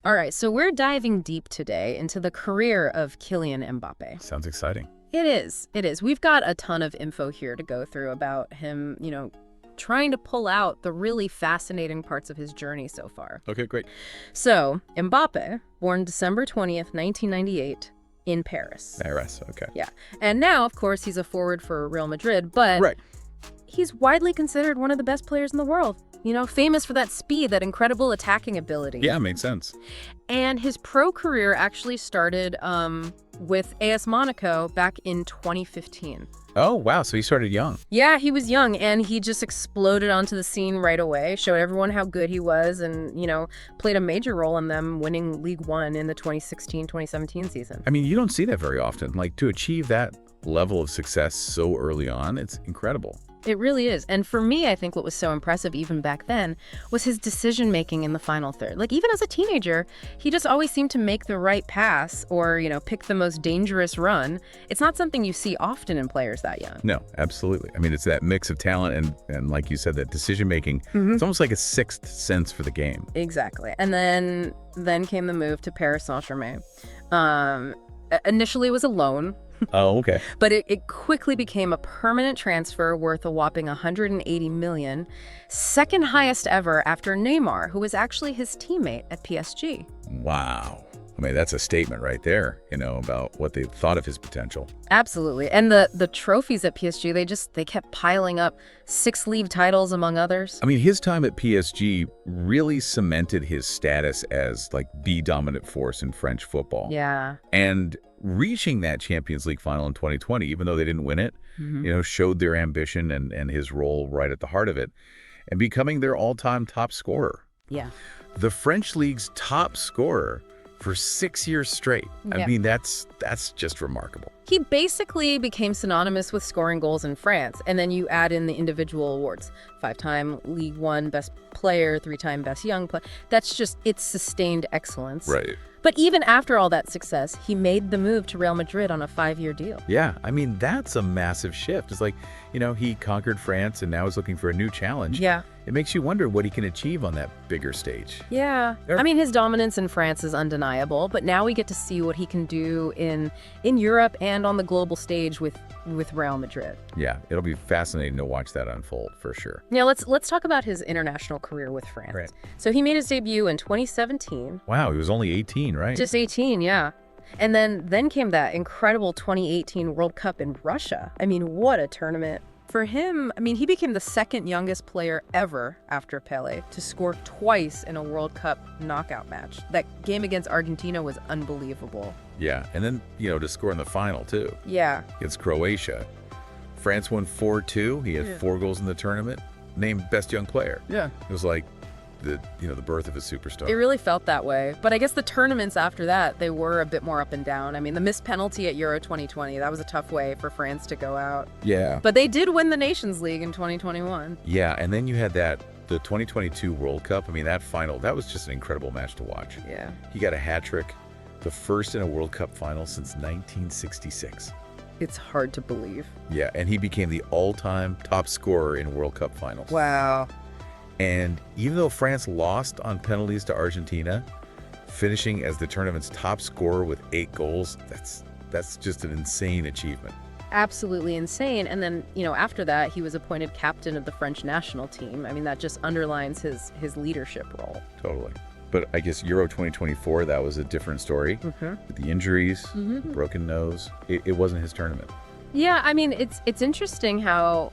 All right, so we're diving deep today into the career of Kylian Mbappé. Sounds exciting. It is. It is. We've got a ton of info here to go through about him, trying to pull out the really fascinating parts of his journey so far. Okay, great. So, Mbappé, born December 20th, 1998, in Paris. Paris, okay. Yeah. And now, of course, he's a forward for Real Madrid, but Right. he's widely considered one of the best players in the world. Famous for that speed, that incredible attacking ability. Yeah, makes sense. And his pro career actually started with AS Monaco back in 2015. Oh, wow. So he started young. Yeah, he was young, and he just exploded onto the scene right away, showed everyone how good he was, and, played a major role in them winning League One in the 2016-2017 season. I mean, you don't see that very often. Like, to achieve that level of success so early on, it's incredible. It really is. And for me, I think what was so impressive even back then was his decision-making in the final third. Like, even as a teenager, he just always seemed to make the right pass or, pick the most dangerous run. It's not something you see often in players that young. No, absolutely. I mean, it's that mix of talent and like you said, that decision-making. It's almost like a sixth sense for the game. Exactly. And then came the move to Paris Saint-Germain. Initially, it was a loan. Oh, okay. But it quickly became a permanent transfer worth a whopping $180 million, second highest ever after Neymar, who was actually his teammate at PSG. Wow. I mean, that's a statement right there, about what they thought of his potential. Absolutely. And the trophies at PSG, they kept piling up. 6 league titles, among others. I mean, his time at PSG really cemented his status as like the dominant force in French football. Yeah. And reaching that Champions League final in 2020, even though they didn't win it, showed their ambition and his role right at the heart of it, and becoming their all-time top scorer. Yeah. The French league's top scorer for 6 years straight. Yeah. I mean, that's just remarkable. He basically became synonymous with scoring goals in France, and then you add in the individual awards. 5-time League One Best Player, 3-time Best Young Player. It's sustained excellence. Right. But even after all that success, he made the move to Real Madrid on a 5-year deal. Yeah, I mean, that's a massive shift. It's like, he conquered France and now is looking for a new challenge. Yeah. It makes you wonder what he can achieve on that bigger stage. Yeah. I mean, his dominance in France is undeniable, but now we get to see what he can do in Europe and on the global stage with Real Madrid. Yeah, it'll be fascinating to watch that unfold for sure. Now, let's talk about his international career with France. Right. So he made his debut in 2017. Wow, he was only 18, right? Just 18, yeah. And then came that incredible 2018 World Cup in Russia. I mean, what a tournament. For him, he became the second youngest player ever after Pelé to score twice in a World Cup knockout match. That game against Argentina was unbelievable. Yeah, and then, to score in the final, too. Yeah. Against Croatia. France won 4-2. He had 4 goals in the tournament. Named Best Young Player. Yeah. It was like the birth of a superstar. It really felt that way. But I guess the tournaments after that, they were a bit more up and down. I mean, the missed penalty at Euro 2020, that was a tough way for France to go out. Yeah. But they did win the Nations League in 2021. Yeah, and then you had the 2022 World Cup. I mean, that final, that was just an incredible match to watch. Yeah. He got a hat trick, the first in a World Cup final since 1966. It's hard to believe. Yeah, and he became the all-time top scorer in World Cup finals. Wow. And even though France lost on penalties to Argentina, finishing as the tournament's top scorer with 8 goals, that's just an insane achievement. Absolutely insane. And then, after that, he was appointed captain of the French national team. I mean, that just underlines his leadership role. Totally. But I guess Euro 2024, that was a different story. With the injuries, the broken nose, it wasn't his tournament. Yeah, I mean, it's interesting how,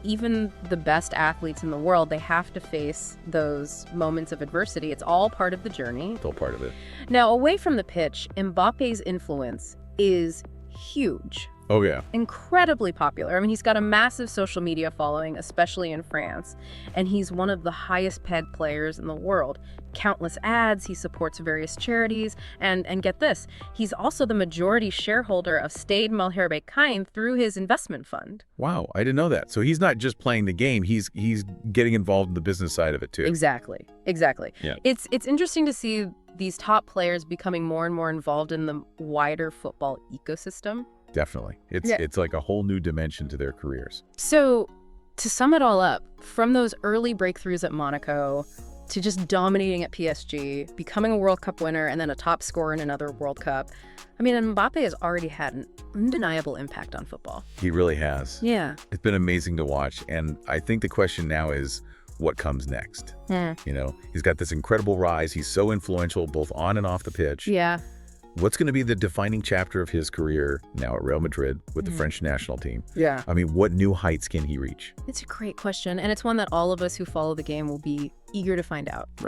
even the best athletes in the world, they have to face those moments of adversity. It's all part of the journey. It's all part of it. Now, away from the pitch, Mbappe's influence is huge. Oh, yeah. Incredibly popular. I mean, he's got a massive social media following, especially in France, and he's one of the highest paid players in the world. Countless ads, he supports various charities, and get this, he's also the majority shareholder of Stade Malherbe Kind through his investment fund. Wow, I didn't know that. So he's not just playing the game, he's getting involved in the business side of it too. Exactly. Yeah. It's interesting to see these top players becoming more and more involved in the wider football ecosystem. Definitely. It's like a whole new dimension to their careers. So, to sum it all up, from those early breakthroughs at Monaco, to just dominating at PSG, becoming a World Cup winner, and then a top scorer in another World Cup. I mean, Mbappé has already had an undeniable impact on football. He really has. Yeah. It's been amazing to watch. And I think the question now is, what comes next? You know, he's got this incredible rise. He's so influential both on and off the pitch. Yeah. What's going to be the defining chapter of his career now at Real Madrid with the French national team? Yeah. I mean, what new heights can he reach? It's a great question, and it's one that all of us who follow the game will be eager to find out. Right.